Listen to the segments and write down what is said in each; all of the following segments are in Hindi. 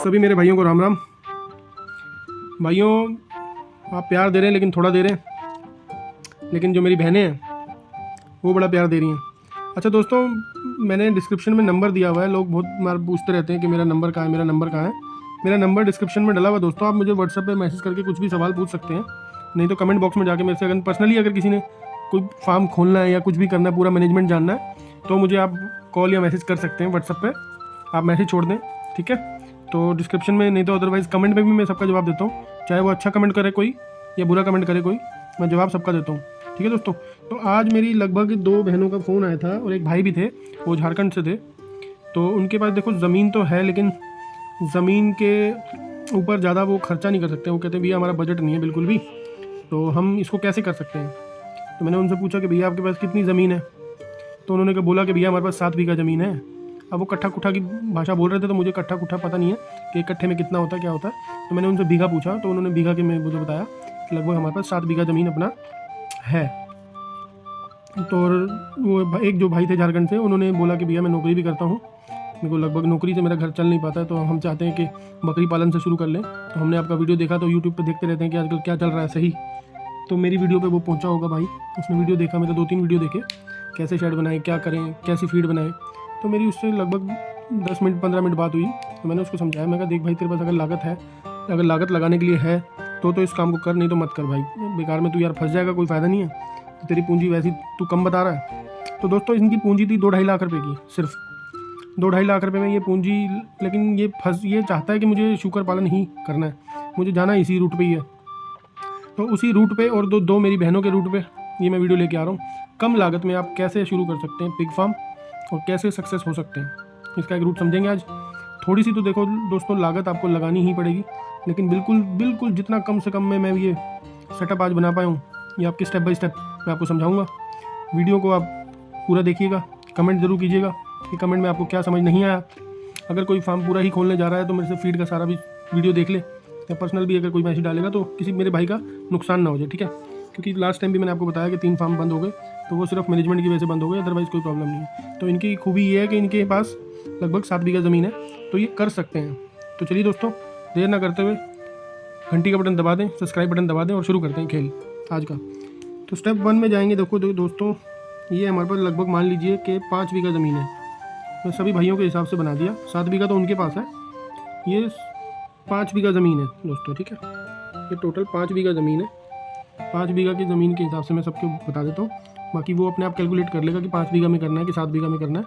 सभी मेरे भाइयों को राम राम। भाइयों, आप प्यार दे रहे हैं लेकिन थोड़ा दे रहे हैं, लेकिन जो मेरी बहनें हैं वो बड़ा प्यार दे रही हैं। अच्छा दोस्तों, मैंने डिस्क्रिप्शन में नंबर दिया हुआ है। लोग बहुत बार पूछते रहते हैं कि मेरा नंबर कहाँ है, मेरा नंबर कहाँ है। मेरा नंबर डिस्क्रिप्शन में डला हुआ दोस्तों। आप मुझे व्हाट्सएप पे मैसेज करके कुछ भी सवाल पूछ सकते हैं, नहीं तो कमेंट बॉक्स में जाके मेरे से अगर पर्सनली अगर किसी ने कोई फार्म खोलना है या कुछ भी करना है, पूरा मैनेजमेंट जानना है, तो मुझे आप कॉल या मैसेज कर सकते हैं। व्हाट्सएप पे आप मैसेज छोड़ दें, ठीक है। तो डिस्क्रिप्शन में, नहीं तो अदरवाइज़ कमेंट में भी मैं सबका जवाब देता हूँ। चाहे वो अच्छा कमेंट करे कोई या बुरा कमेंट करे कोई, मैं जवाब सबका देता हूँ, ठीक है दोस्तों। तो आज मेरी लगभग 2 बहनों का फ़ोन आया था और एक भाई भी थे, वो झारखंड से थे। तो उनके पास देखो ज़मीन तो है, लेकिन ज़मीन के ऊपर ज़्यादा वो खर्चा नहीं कर सकते। वो कहते हैं भैया हमारा बजट नहीं है बिल्कुल भी, तो हम इसको कैसे कर सकते हैं। तो मैंने उनसे पूछा कि भैया आपके पास कितनी ज़मीन है। तो उन्होंने बोला कि भैया हमारे पास 7 बीघा ज़मीन है। अब वो कट्ठा कुट्ठा की भाषा बोल रहे थे, तो मुझे कट्ठा कुट्ठा पता नहीं है कि एक कट्ठे में कितना होता है, क्या होता है। तो मैंने उनसे बीघा पूछा, तो उन्होंने बीघा के में मुझे बताया कि लगभग हमारे पास 7 बीघा ज़मीन अपना है। तो वो एक जो भाई थे झारखंड से, उन्होंने बोला कि भैया मैं नौकरी भी करता हूँ, मेरे को लगभग नौकरी से मेरा घर चल नहीं पाता है, तो हम चाहते हैं कि बकरी पालन से शुरू कर लें। तो हमने आपका वीडियो देखा, तो यूट्यूब पे देखते रहते हैं कि आजकल क्या चल रहा है सही। तो मेरी वीडियो पे वो पहुंचा होगा भाई, उसने वीडियो देखा, मेरे 2-3 वीडियो देखे, कैसे शेड बनाएं, क्या करें, कैसी फीड बनाएं। तो मेरी उससे लगभग 10 मिनट 15 मिनट बात हुई। तो मैंने उसको समझाया, मैं कहा देख भाई, तेरे पास अगर लागत है, अगर लागत लगाने के लिए है तो इस काम को कर, नहीं तो मत कर भाई। बेकार में तू यार फंस जाएगा, कोई फ़ायदा नहीं है। तो तेरी पूंजी वैसी तू कम बता रहा है। तो दोस्तों, इनकी पूंजी थी 2-2.5 लाख रुपए की, सिर्फ 2-2.5 लाख रुपए में ये पूंजी। लेकिन ये चाहता है कि मुझे शुकर पालन ही करना है, मुझे जाना इसी रूट पे ही है। तो उसी रूट पे और दो मेरी बहनों के रूट पे ये मैं वीडियो लेके आ रहा हूँ। कम लागत में आप कैसे शुरू कर सकते हैं पिग फार्म और कैसे सक्सेस हो सकते हैं, इसका एक रूट समझेंगे आज। थोड़ी सी तो देखो दोस्तों लागत आपको लगानी ही पड़ेगी, लेकिन बिल्कुल जितना कम से कम में मैं ये सेटअप आज बना पाया हूँ, ये आपकी स्टेप बाय स्टेप मैं आपको समझाऊँगा। वीडियो को आप पूरा देखिएगा, कमेंट ज़रूर कीजिएगा कि कमेंट में आपको क्या समझ नहीं आया। अगर कोई फार्म पूरा ही खोलने जा रहा है तो मेरे से फीड का सारा भी वीडियो देख ले, या पर्सनल भी अगर कोई मैसेज डालेगा तो किसी मेरे भाई का नुकसान ना हो जाए, ठीक है। क्योंकि लास्ट टाइम भी मैंने आपको बताया कि 3 फार्म बंद हो गए, तो वो सिर्फ मैनेजमेंट की वजह से बंद हो गए, अदरवाइज़ कोई प्रॉब्लम नहीं है। तो इनकी खूबी ये है कि इनके पास लगभग 7 बीघा ज़मीन है, तो ये कर सकते हैं। तो चलिए दोस्तों, देर ना करते हुए घंटी का बटन दबा दें, सब्सक्राइब बटन दबा दें और शुरू करते हैं खेल आज का। तो स्टेप 1 में जाएंगे। देखो दोस्तों, ये हमारे पास लगभग मान लीजिए कि 5 बीघा ज़मीन है। मैं सभी भाइयों के हिसाब से बना दिया, 7 बीघा तो उनके पास है, ये 5 बीघा ज़मीन है दोस्तों, ठीक है। ये टोटल 5 बीघा ज़मीन है। 5 बीघा की ज़मीन के हिसाब से मैं सबको बता देता हूँ, बाकी वो अपने आप कैलकुलेट कर लेगा कि 5 बीघा में करना है कि 7 बीघा में करना है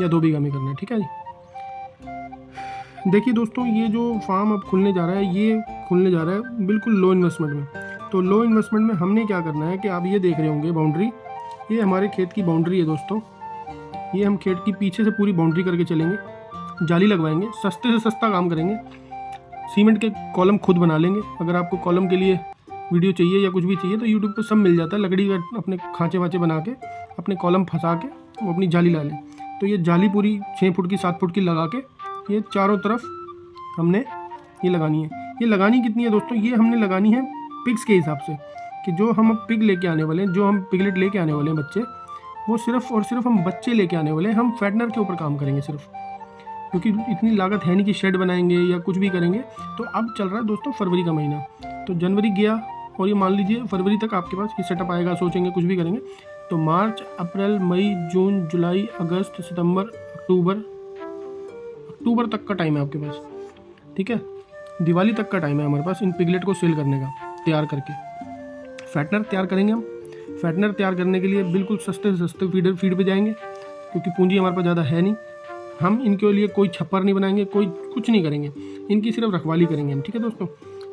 या 2 बीघा में करना है, ठीक है जी। देखिए दोस्तों, ये जो फार्म अब खुलने जा रहा है, ये खुलने जा रहा है बिल्कुल लो इन्वेस्टमेंट में। तो लो इन्वेस्टमेंट में हमने क्या करना है कि आप ये देख रहे होंगे बाउंड्री, ये हमारे खेत की बाउंड्री है दोस्तों। ये हम खेत की पीछे से पूरी बाउंड्री करके चलेंगे, जाली लगवाएंगे, सस्ते से सस्ता काम करेंगे। सीमेंट के कॉलम खुद बना लेंगे। अगर आपको कॉलम के लिए वीडियो चाहिए या कुछ भी चाहिए तो यूट्यूब पे सब मिल जाता है। लकड़ी का अपने खाँचे वाँचे बना के अपने कॉलम फंसा के वो अपनी जाली ला लें। तो ये जाली पूरी 6 फुट की 7 फुट की लगा के ये चारों तरफ हमने ये लगानी है। ये लगानी कितनी है दोस्तों, ये हमने लगानी है पिग्स के हिसाब से, कि जो हम अब पिग लेके आने वाले हैं, जो हम पिगलेट लेके आने वाले हैं बच्चे, वो सिर्फ और सिर्फ हम बच्चे लेके आने वाले हैं। हम फैटनर के ऊपर काम करेंगे सिर्फ, क्योंकि इतनी लागत है नहीं कि शेड बनाएंगे या कुछ भी करेंगे। तो अब चल रहा है दोस्तों फरवरी का महीना, तो जनवरी गया और ये मान लीजिए फरवरी तक आपके पास ये सेटअप आएगा। सोचेंगे कुछ भी करेंगे तो मार्च, अप्रैल, मई, जून, जुलाई, अगस्त, सितंबर, अक्टूबर तक का टाइम है आपके पास, ठीक है। दिवाली तक का टाइम है हमारे पास इन पिगलेट को सेल करने का, तैयार करके। फैटनर तैयार करेंगे हम। फैटनर तैयार करने के लिए बिल्कुल सस्ते से सस्ते फीड पे जाएंगे, क्योंकि पूंजी हमारे पास ज़्यादा है नहीं। हम इनके लिए कोई छप्पर नहीं बनाएंगे, कोई कुछ नहीं करेंगे, इनकी सिर्फ रखवाली करेंगे हम, ठीक है दोस्तों।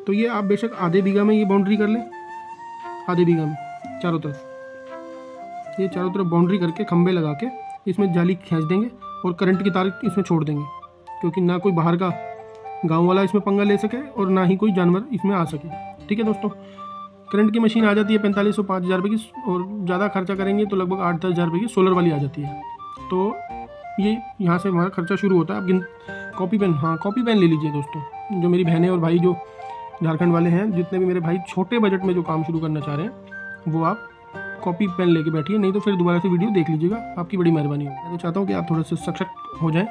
तो ये आप बेशक आधे बीघा में ये बाउंड्री कर लें, आधे बीघा में चारों तरफ, ये चारों तरफ बाउंड्री करके खंबे लगा के इसमें जाली खींच देंगे और करंट की तार इसमें छोड़ देंगे, क्योंकि ना कोई बाहर का गाँव वाला इसमें पंगा ले सके और ना ही कोई जानवर इसमें आ सके, ठीक है दोस्तों। करंट की मशीन आ जाती है 4500-5000 रुपये की, और ज़्यादा खर्चा करेंगे तो लगभग 8-10 हज़ार रुपये की सोलर वाली आ जाती है। तो ये यहाँ से हमारा खर्चा शुरू होता है। आप कॉपी पेन, हाँ कॉपी पेन ले लीजिए दोस्तों। जो मेरी बहनें और भाई जो झारखंड वाले हैं, जितने भी मेरे भाई छोटे बजट में जो काम शुरू करना चाह रहे हैं, वो आप कॉपी पेन लेके बैठिए, नहीं तो फिर दोबारा से वीडियो देख लीजिएगा, आपकी बड़ी मेहरबानी होगी। मैं तो चाहता हूँ कि आप थोड़ा सा सशक्त हो जाएं।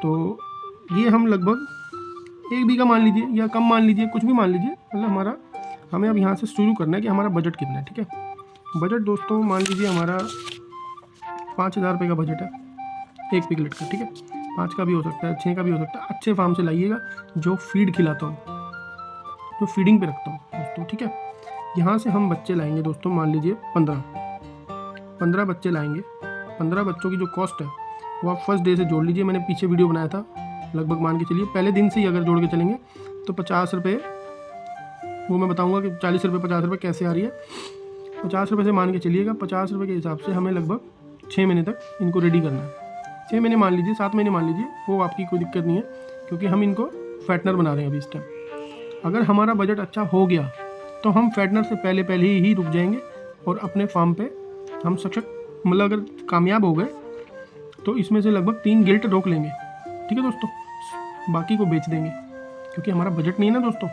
तो ये हम लगभग 1 बीघा मान लीजिए या कम मान लीजिए, कुछ भी मान लीजिए, मतलब हमें अब यहाँ से शुरू करना है कि हमारा बजट कितना है। ठीक है, बजट दोस्तों मान लीजिए हमारा 5,000 रुपये का बजट है एक पिगलेट का। ठीक है, 5 का भी हो सकता है, 6 का भी हो सकता है। अच्छे फार्म से लाइएगा जो फीड खिलाता हूँ, जो फीडिंग पे रखता हूँ दोस्तों। ठीक है, यहाँ से हम बच्चे लाएंगे दोस्तों, मान लीजिए 15 बच्चे लाएंगे। 15 बच्चों की जो कॉस्ट है वो आप फर्स्ट डे से जोड़ लीजिए। मैंने पीछे वीडियो बनाया था, लगभग मान के चलिए पहले दिन से ही अगर जोड़ के चलेंगे तो 50 रुपये, वो मैं बताऊंगा कि 40 रुपये 50 रुपये कैसे आ रही है। 50 रुपये से मान के चलिएगा, 50 रुपये के हिसाब से हमें लगभग 6 महीने तक इनको रेडी करना है। 6 महीने मान लीजिए, 7 महीने मान लीजिए, वो आपकी कोई दिक्कत नहीं है, क्योंकि हम इनको फैटनर बना रहे हैं अभी इस टाइम। अगर हमारा बजट अच्छा हो गया तो हम फैटनर से पहले ही रुक जाएंगे और अपने फार्म पे हम सक्षम, मतलब अगर कामयाब हो गए तो इसमें से लगभग 3 गिल्ट रोक लेंगे। ठीक है दोस्तों, बाकी को बेच देंगे, क्योंकि हमारा बजट नहीं है ना दोस्तों,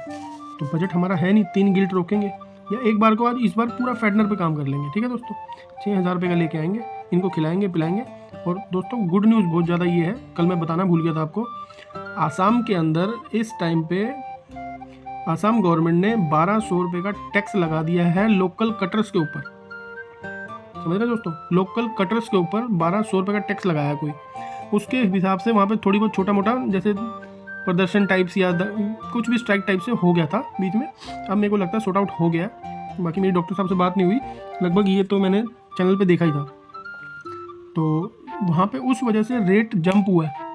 तो बजट हमारा है नहीं। 3 गिल्ट रोकेंगे या एक बार को आज इस बार पूरा फैटनर पे काम कर लेंगे। ठीक है दोस्तों, 6,000 रुपये का लेके आएंगे, इनको खिलाएंगे पिलाएंगे। और दोस्तों गुड न्यूज़ बहुत ज़्यादा ये है, कल मैं बताना भूल गया था आपको, आसाम के अंदर इस टाइम पे आसाम गवर्नमेंट ने 1200 रुपये का टैक्स लगा दिया है लोकल कटर्स के ऊपर। समझ रहे दोस्तों, लोकल कटर्स के ऊपर 1200 रुपये का टैक्स लगाया कोई। उसके हिसाब से वहाँ पे थोड़ी बहुत छोटा मोटा जैसे प्रदर्शन टाइप्स या कुछ भी स्ट्राइक टाइप से हो गया था बीच में। अब मेरे को लगता है सॉर्ट आउट हो गया, बाकी मेरी डॉक्टर साहब से बात नहीं हुई, लगभग ये तो मैंने चैनल पे देखा ही था। तो वहाँ पे उस वजह से रेट जंप हुआ है।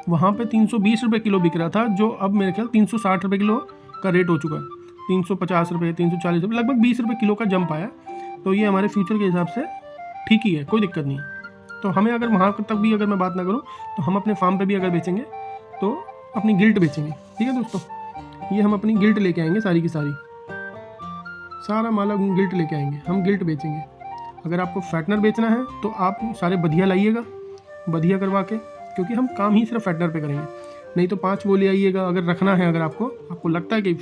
वहाँ पे 320 रुपये किलो बिक रहा था, जो अब मेरे ख्याल 360 रुपये किलो का रेट हो चुका है। 350 रुपये 340 रुपये, लगभग 20 रुपये किलो का जंप आया। तो ये हमारे फ्यूचर के हिसाब से ठीक ही है, कोई दिक्कत नहीं है। तो हमें अगर वहाँ तक भी अगर मैं बात ना करूँ तो हम अपने फार्म पे भी अगर बेचेंगे तो अपनी गिल्ट बेचेंगे। ठीक है दोस्तों, ये हम अपनी गिल्ट लेके आएंगे, सारी की सारी, सारा माल गिल्ट लेके आएंगे, हम गिल्ट बेचेंगे। अगर आपको फैटनर बेचना है तो आप सारे बढ़िया लाइएगा, बढ़िया करवा के, क्योंकि हम काम ही सिर्फ फैटनर पे करेंगे। नहीं तो 5 वो ले आइएगा अगर रखना है, अगर आपको लगता है कि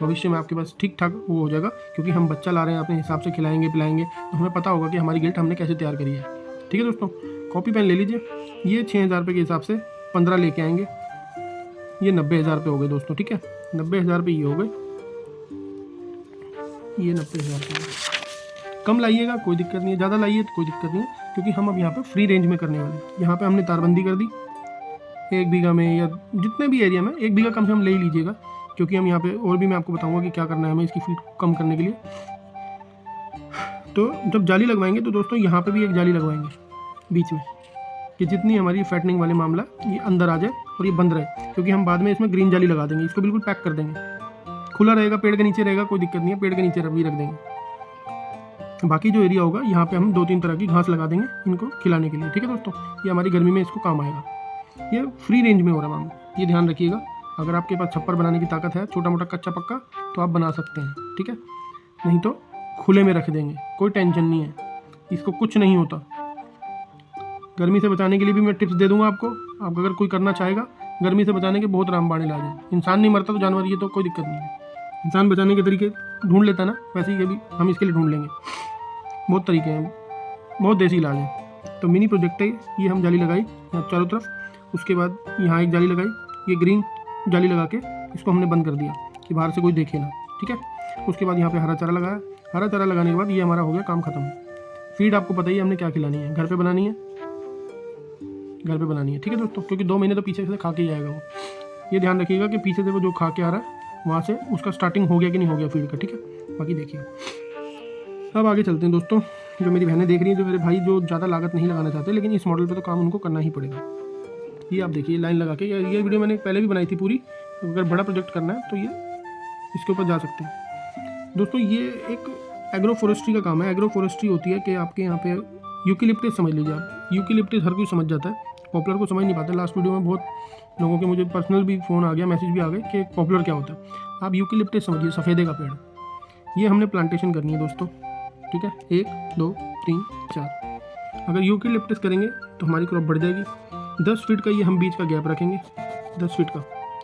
भविष्य में आपके पास ठीक ठाक वो हो जाएगा, क्योंकि हम बच्चा ला रहे हैं, अपने हिसाब से खिलाएंगे पिलाएंगे, तो हमें पता होगा कि हमारी गिल्ट हमने कैसे तैयार करी है। ठीक है दोस्तों, कॉपी पेन ले लीजिए। ये 6,000 रुपये के हिसाब से 15 लेके आएंगे, ये 90,000 रुपये हो गए दोस्तों। ठीक है, 90,000 रुपये ये हो गए, ये 90,000 रुपये। कम लाइएगा कोई दिक्कत नहीं है, ज़्यादा लाइए तो कोई दिक्कत नहीं है, क्योंकि हम अब यहाँ पे फ्री रेंज में करने वाले हैं। यहाँ पे हमने तारबंदी कर दी 1 बीघा में या जितने भी एरिया में 1 बीघा कम से कम ले ही लीजिएगा, क्योंकि हम यहाँ पे और भी मैं आपको बताऊँगा कि क्या करना है हमें इसकी फीड कम करने के लिए। तो जब जाली लगवाएंगे तो दोस्तों यहाँ पे भी एक जाली लगवाएंगे बीच में, कि जितनी हमारी फैटनिंग वाले मामला ये अंदर आ जाए और ये बंद रहे, क्योंकि हम बाद में इसमें ग्रीन जाली लगा देंगे, इसको बिल्कुल पैक कर देंगे, खुला रहेगा, पेड़ के नीचे रहेगा, कोई दिक्कत नहीं है, पेड़ के नीचे भी रख देंगे। बाकी जो एरिया होगा यहाँ पे हम 2-3 तरह की घास लगा देंगे इनको खिलाने के लिए। ठीक है दोस्तों, ये हमारी गर्मी में इसको काम आएगा। ये फ्री रेंज में हो रहा है मामला, ये ध्यान रखिएगा। अगर आपके पास छप्पर बनाने की ताकत है, छोटा मोटा कच्चा पक्का, तो आप बना सकते हैं। ठीक है, नहीं तो खुले में रख देंगे, कोई टेंशन नहीं है, इसको कुछ नहीं होता। गर्मी से बचाने के लिए भी मैं टिप्स दे दूंगा आपको। आप अगर कोई करना चाहेगा गर्मी से बचाने के, बहुत रामबाण इलाज है। इंसान नहीं मरता तो जानवर, ये तो कोई दिक्कत नहीं है। इंसान बचाने के तरीके ढूंढ लेता ना, वैसे ही भी हम इसके लिए ढूंढ लेंगे। बहुत तरीके हैं, बहुत देसी इलाज है। तो मिनी प्रोजेक्ट है ये, हम जाली लगाई यहाँ चारों तरफ, उसके बाद यहाँ एक जाली लगाई, ये ग्रीन जाली लगा के इसको हमने बंद कर दिया कि बाहर से कोई देखे ना। ठीक है, उसके बाद यहाँ पे हरा चारा लगाया। हरा चारा लगाने के बाद ये हमारा हो गया काम खत्म। फीड आपको पता ही है हमने क्या खिलानी है, घर पे बनानी है, घर पे बनानी है। ठीक है दोस्तों, क्योंकि 2 महीने तो पीछे से खा के ही आएगा वो। ये ध्यान रखिएगा कि पीछे से वो जो खा के आ रहा है वहाँ से उसका स्टार्टिंग हो गया कि नहीं हो गया फीड का। ठीक है, बाकी देखिए। अब आगे चलते हैं दोस्तों। जो मेरी बहनें देख रही हैं, जो मेरे भाई जो ज़्यादा लागत नहीं लगाना चाहते, लेकिन इस मॉडल पे तो काम उनको करना ही पड़ेगा। ये आप देखिए लाइन लगा के, ये वीडियो मैंने पहले भी बनाई थी पूरी। तो अगर बड़ा प्रोजेक्ट करना है तो ये इसके ऊपर जा सकते हैं दोस्तों। ये एक एग्रो फॉरेस्ट्री का काम है। एग्रो फॉरेस्ट्री होती है कि आपके यहाँ पे यूकेलिप्टस समझ लीजिए आप। यूकेलिप्टस हर कोई समझ जाता है, पॉपुलर को समझ नहीं पाते। लास्ट वीडियो में बहुत लोगों के मुझे पर्सनल भी फ़ोन आ गया, मैसेज भी आ गए कि पॉपुलर क्या होता है। आप यूकेलिप्टस समझिए, सफ़ेदे का पेड़। ये हमने प्लांटेशन करनी है दोस्तों। ठीक है, 1 2 3 4। अगर यूकेलिप्टस करेंगे तो हमारी क्रॉप बढ़ जाएगी। 10 फीट का ये हम बीच का गैप रखेंगे, 10 फीट का।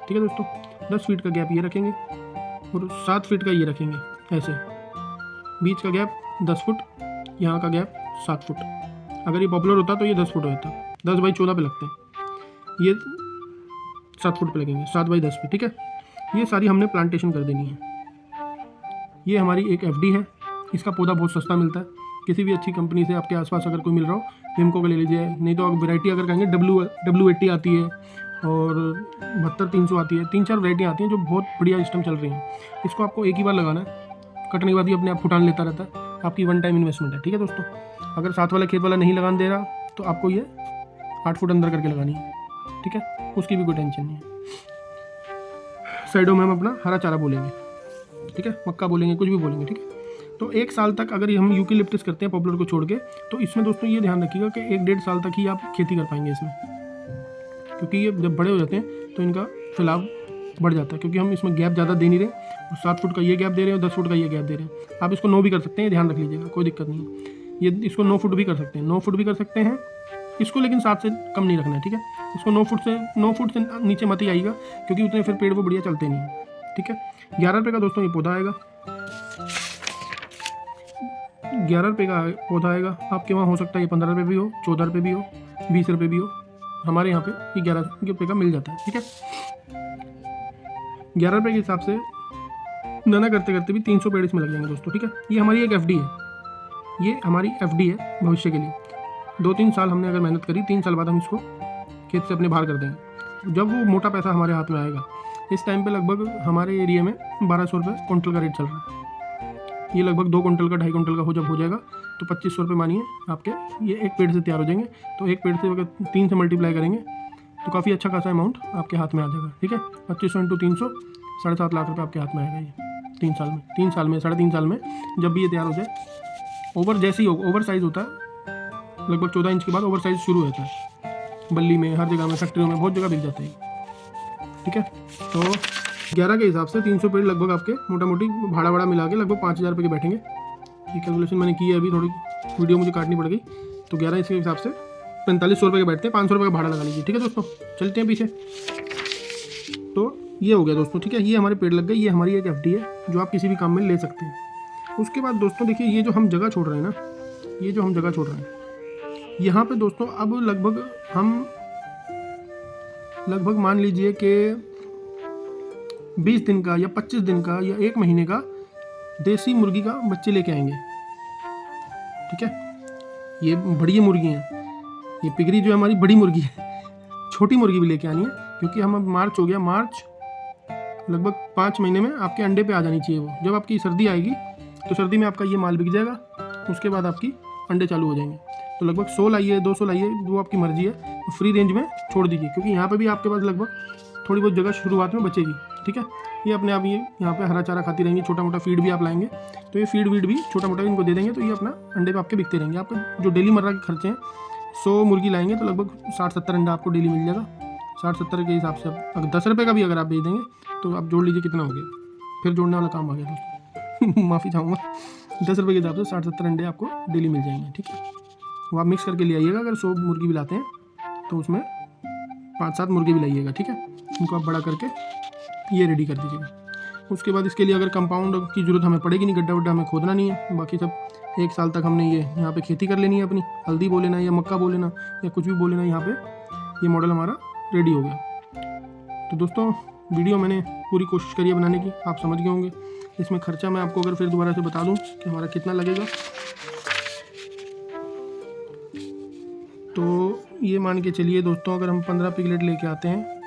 ठीक है दोस्तों, 10 फीट का गैप ये रखेंगे और 7 फीट का ये रखेंगे। ऐसे बीच का गैप 10 फुट, यहाँ का गैप 7 फुट। अगर ये पॉपुलर होता तो ये 10 फुट होता, 10 बाई 14 पे लगते हैं, ये 7 फुट पे लगेंगे, 7 बाई 10 पे। ठीक है, ये सारी हमने प्लांटेशन कर देनी है। ये हमारी एक एफडी है, इसका पौधा बहुत सस्ता मिलता है, किसी भी अच्छी कंपनी से आपके आसपास अगर कोई मिल रहा हो विमको का ले लीजिए, नहीं तो वैरायटी अगर कहेंगे W80 आती है और 72-300 आती है, 3-4 वैरायटियाँ आती हैं जो बहुत बढ़िया सिस्टम चल रही हैं। इसको आपको एक ही बार लगाना है, कटने के बाद ही अपने आप फुटान लेता रहता है, आपकी वन टाइम इन्वेस्टमेंट है। ठीक है दोस्तों, अगर साथ वाला खेत वाला नहीं लगाने दे रहा तो आपको ये 8 फुट अंदर करके लगानी है। ठीक है, उसकी भी कोई टेंशन नहीं है। साइडों में हम अपना हरा चारा बोलेंगे, ठीक है, मक्का बोलेंगे, कुछ भी बोलेंगे। ठीक है, तो 1 साल तक अगर हम यूकेलिप्टस करते हैं पॉपुलर को छोड़ के, तो इसमें दोस्तों ये ध्यान रखिएगा कि 1-1.5 साल तक ही आप खेती कर पाएंगे इसमें, क्योंकि ये जब बड़े हो जाते हैं तो इनका फैलाव बढ़ जाता है, क्योंकि हम इसमें गैप ज़्यादा दे नहीं रहे, और 7 फुट का ये गैप दे रहे हैं और 10 फुट का ये गैप दे रहे हैं। आप इसको 9 भी कर सकते हैं, ध्यान रख लीजिएगा, कोई दिक्कत नहीं है। ये इसको 9 फुट भी कर सकते हैं, 9 फुट भी कर सकते हैं इसको, लेकिन 7 से कम नहीं रखना है। ठीक है, इसको 9 फुट से नीचे मत ही आएगा, क्योंकि उतने फिर पेड़ वो बढ़िया चलते नहीं हैं। ठीक है, 11 रुपये का दोस्तों ये पौधा आएगा, 11 रुपये का पौधा आएगा। आपके वहाँ हो सकता है ये 15 रुपये भी हो, 14 रुपये भी हो, 20 रुपये भी हो, हमारे यहाँ पे ये 11 रुपये का मिल जाता है। ठीक है, 11 रुपये के हिसाब से दाना करते करते भी 300 पेड़ इसमें लग जाएंगे दोस्तों। ठीक है, ये हमारी एक एफडी है, ये हमारी एफडी है भविष्य के लिए। 2-3 साल हमने अगर मेहनत करी, 3 साल बाद हम इसको खेत से अपने बाहर कर देंगे, जब वो मोटा पैसा हमारे हाथ में आएगा। इस टाइम पे लगभग हमारे एरिया में 1200 रुपये कुंटल का रेट चल रहा है। ये लगभग 2 कुंटल का 2.5 कुंटल का जब हो जाएगा तो 2500 रुपये मानिए आपके ये एक पेड़ से तैयार हो जाएंगे। तो एक पेड़ से अगर 3 से मल्टीप्लाई करेंगे तो काफ़ी अच्छा खासा अमाउंट आपके हाथ में आ जाएगा। ठीक है, 2500 × 300 7.5 लाख रुपये आपके हाथ में आएगा ये 3 साल में, 3 साल में, 3.5 साल में जब भी ये तैयार हो जाए। ओवर जैसे ही ओवर साइज़ होता है, लगभग 14 इंच के बाद ओवर साइज़ शुरू होता है, बल्ली में, हर जगह में, फैक्ट्रियों में, बहुत जगह बिक जाता है। ठीक है, तो 11 के हिसाब से 300 पेड़ लगभग आपके मोटा मोटी भाड़ा मिला के लगभग 5000 रुपये के बैठेंगे। ये कैलकुलेशन मैंने की है, अभी थोड़ी वीडियो मुझे काटनी पड़ गई, तो 11 इसके हिसाब से 4500 रुपये के बैठते हैं, 500 रुपये का भाड़ा लगा लीजिए। ठीक है दोस्तों, चलते हैं पीछे। तो ये हो गया दोस्तों। ठीक है, ये हमारे पेड़ लग गए, ये हमारी एक एफडी है जो आप किसी भी काम में ले सकते हैं। उसके बाद दोस्तों देखिए, ये जो हम जगह छोड़ रहे हैं ना, ये जो हम जगह छोड़ रहे हैं, यहाँ पे दोस्तों अब लगभग मान लीजिए कि 20 दिन का या 25 दिन का या 1 महीने का देसी मुर्गी का बच्चे लेके आएंगे। ठीक है, ये बड़ी मुर्गी हैं, ये पिगरी जो हमारी बड़ी मुर्गी है, छोटी मुर्गी भी लेके आनी है, क्योंकि हम अब मार्च हो गया, मार्च लगभग 5 महीने में आपके अंडे पे आ जानी चाहिए वो। जब आपकी सर्दी आएगी तो सर्दी में आपका ये माल बिक जाएगा, उसके बाद आपकी अंडे चालू हो जाएंगे। तो लगभग 100 लाइए, 200 लाइए, वो आपकी मर्जी है, तो फ्री रेंज में छोड़ दीजिए, क्योंकि यहाँ पे भी आपके पास लगभग थोड़ी बहुत जगह शुरुआत में बचेगी। ठीक है, ये अपने आप ये यहाँ पे हरा चारा खाती रहेंगी, छोटा मोटा फीड भी आप लाएंगे तो ये फीड वीड भी छोटा मोटा इनको दे देंगे, तो ये अपना अंडे पे आपके बिकते रहेंगे। आपके जो डेली मर्रा के खर्चे हैं, 100 मुर्गी लाएंगे तो लगभग 60-70 अंडा आपको डेली मिल जाएगा। 60-70 के हिसाब से अगर 10 रुपये का भी अगर आप बेच देंगे तो आप जोड़ लीजिए कितना हो गया, फिर जोड़ने वाला काम आ गया दोस्तों माफ़ी चाहूँगा। 10 रुपये के हिसाब से 60-70 अंडे आपको डेली मिल जाएंगे। ठीक है, वो आप मिक्स करके ले आइएगा। अगर 100 मुर्गी भी लाते हैं तो उसमें 5-7 मुर्गी भी लाइएगा। ठीक है, उनको आप बड़ा करके ये रेडी कर दीजिएगा। उसके बाद इसके लिए अगर कंपाउंड की ज़रूरत हमें पड़ेगी नहीं, गड्ढा वड्ढा हमें खोदना नहीं है, बाकी सब 1 साल तक हमने ये यहाँ पे खेती कर लेनी है अपनी, हल्दी बो लेना या मक्का बो लेना या कुछ भी बो लेना, यहाँ पे ये मॉडल हमारा रेडी हो गया। तो दोस्तों वीडियो मैंने पूरी कोशिश करी है बनाने की, आप समझ गए होंगे। इसमें खर्चा मैं आपको अगर फिर दोबारा से बता दूँ कि हमारा कितना लगेगा, तो ये मान के चलिए दोस्तों, अगर हम 15 पिगलेट लेके आते हैं,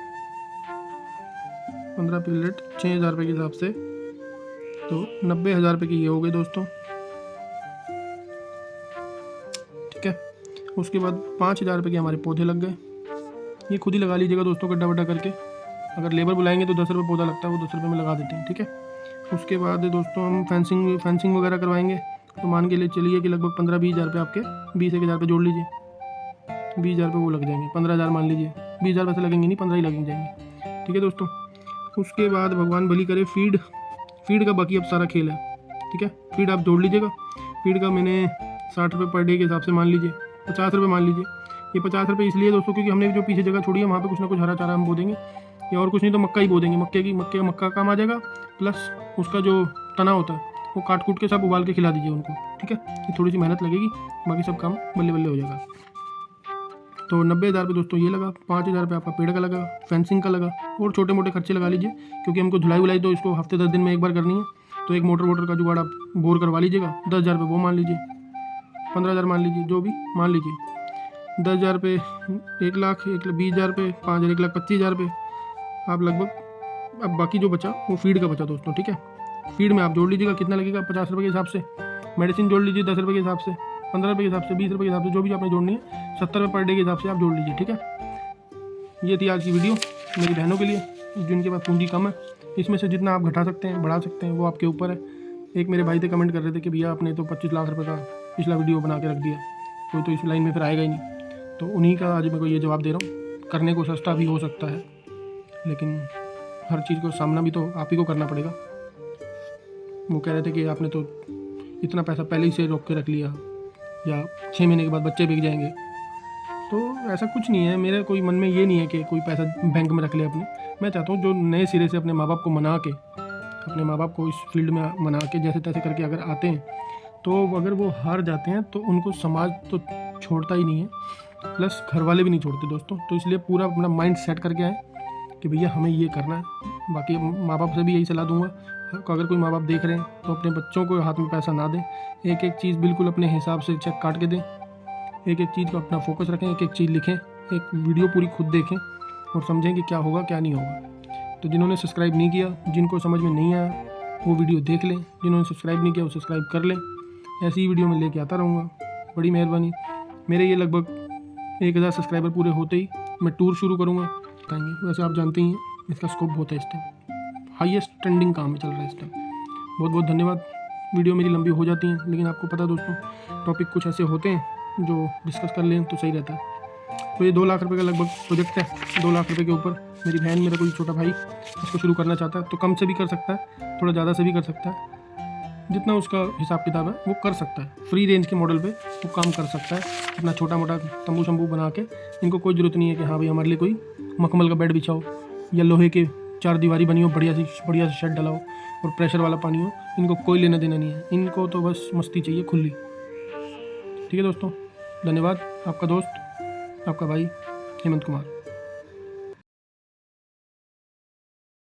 15 पिगलेट 6000 रुपये के हिसाब से, तो 90,000 रुपये की ये हो गए दोस्तों। ठीक है, उसके बाद 5000 रुपये के हमारे पौधे लग गए। ये खुद ही लगा लीजिएगा दोस्तों, गड्ढा वड्ढा करके। अगर लेबर बुलाएंगे तो 10 रुपये पौधा लगता है, वो 10 रुपये में लगा देते हैं। ठीक है, उसके बाद दोस्तों हम फेंसिंग वगैरह करवाएंगे, तो मान के लिए चलिए कि लगभग 15-20,000 रुपये आपके 20-1,000 रुपये जोड़ लीजिए, 20,000 रुपये वो लग जाएंगे। 15,000 मान लीजिए, 20,000 वैसे लगेंगे नहीं, 15 ही लग जाएंगे। ठीक है दोस्तों, उसके बाद भगवान भली करे, फीड का बाकी अब सारा खेल है। ठीक है, फीड आप जोड़ लीजिएगा। फीड का मैंने 60 रुपये पर डे के हिसाब से मान लीजिए, 50 रुपये मान लीजिए। ये 50 रुपये इसलिए दोस्तों क्योंकि हमने जो पीछे जगह छोड़ी है वहाँ पे कुछ ना कुछ हरा चारा हम बो देंगे, या और कुछ नहीं तो मक्का ही बो देंगे। मक्का काम आ जाएगा, प्लस उसका जो तना होता है वो काट कूट के सब उबाल के खिला दीजिए उनको। ठीक है, ये थोड़ी सी मेहनत लगेगी, बाकी सब काम बल्ले बल्ले हो जाएगा। तो 90,000 पे दोस्तों ये लगा, 5,000 पे आपका पेड़ का लगा, फेंसिंग का लगा, और छोटे मोटे खर्चे लगा लीजिए, क्योंकि हमको धुलाई वुलाई तो इसको हफ्ते 10 दिन में एक बार करनी है। तो एक मोटर का जुगाड़ आप बोर करवा लीजिएगा, 10,000 पे वो मान लीजिए, 15,000 मान लीजिए, जो भी मान लीजिए। 10,000 पे 1 लाख, 20,000 पे 5,000, 1,25,000 पे आप लगभग, अब बाकी जो बचा वो फीड का बचा दोस्तों, ठीक है। फीड में आप जोड़ लीजिएगा कितना लगेगा, 50 रुपये के हिसाब से। मेडिसिन जोड़ लीजिए 10 रुपये के हिसाब से, 15 रुपये के हिसाब से, 20 रुपये के हिसाब से, जो भी आपने जोड़नी है, 70 रुपये पर डे के हिसाब से आप जोड़ लीजिए, ठीक है। ये थी आज की वीडियो मेरी बहनों के लिए जिनके पास पूंजी कम है। इसमें से जितना आप घटा सकते हैं, बढ़ा सकते हैं, वो आपके ऊपर है। एक मेरे भाई थे कमेंट कर रहे थे कि भैया आपने तो 25 लाख रुपये का पिछला वीडियो बना के रख दिया, कोई तो इस लाइन में फिर आएगा ही नहीं। तो उन्हीं का आज मैं को ये जवाब दे रहा हूँ। करने को सस्ता भी हो सकता है, लेकिन हर चीज़ को सामना भी तो आप ही को करना पड़ेगा। वो कह रहे थे कि आपने तो इतना पैसा पहले ही से रोक के रख लिया, या 6 महीने के बाद बच्चे बिक जाएंगे। तो ऐसा कुछ नहीं है, मेरे कोई मन में ये नहीं है कि कोई पैसा बैंक में रख ले अपने। मैं चाहता हूँ जो नए सिरे से अपने माँ बाप को मना के, अपने माँ बाप को इस फील्ड में मना के जैसे तैसे करके अगर आते हैं, तो अगर वो हार जाते हैं तो उनको समाज तो छोड़ता ही नहीं है, प्लस घर वाले भी नहीं छोड़ते दोस्तों। तो इसलिए पूरा अपना माइंड सेट करके आए कि भैया हमें ये करना है। बाकी माँ बाप से भी यही सलाह दूंगा, अगर कोई माँ बाप देख रहे हैं तो अपने बच्चों को हाथ में पैसा ना दें, एक एक चीज़ बिल्कुल अपने हिसाब से चेक काट के दें, एक एक चीज़ का अपना फोकस रखें, एक एक चीज़ लिखें, एक वीडियो पूरी खुद देखें और समझें कि क्या होगा क्या नहीं होगा। तो जिन्होंने सब्सक्राइब नहीं किया, जिनको समझ में नहीं आया, वो वीडियो देख लें। जिन्होंने सब्सक्राइब नहीं किया वो सब्सक्राइब कर लें। ऐसी ही वीडियो मैं लेके आता रहूँगा, बड़ी मेहरबानी। मेरे ये लगभग 1,000 सब्सक्राइबर पूरे होते ही मैं टूर शुरू करूँगा, बताएंगे। वैसे आप जानते ही हैं इसका स्कोप बहुत है, इस टाइम हाईएस्ट ट्रेंडिंग काम चल रहा है इस टाइम। बहुत बहुत धन्यवाद। वीडियो मेरी लंबी हो जाती है, लेकिन आपको पता है दोस्तों, टॉपिक कुछ ऐसे होते हैं जो डिस्कस कर लें तो सही रहता है। तो ये 2 लाख रुपए का लगभग प्रोजेक्ट है। 2 लाख रुपए के ऊपर मेरी बहन, मेरा कोई छोटा भाई इसको शुरू करना चाहता है तो कम से भी कर सकता है, थोड़ा ज़्यादा से भी कर सकता है, जितना उसका हिसाब किताब है वो कर सकता है। फ्री रेंज के मॉडल पे वो काम कर सकता है, अपना छोटा मोटा तंबू शंबू बना के। इनको कोई ज़रूरत नहीं है कि हाँ भाई हमारे लिए कोई मखमल का बेड बिछाओ, या लोहे के 4 दीवारी बनी हो, बढ़िया सी शेड डला हो और प्रेशर वाला पानी हो। इनको कोई लेना देना नहीं है, इनको तो बस मस्ती चाहिए खुली। ठीक है दोस्तों, धन्यवाद। आपका दोस्त, आपका भाई हेमंत कुमार।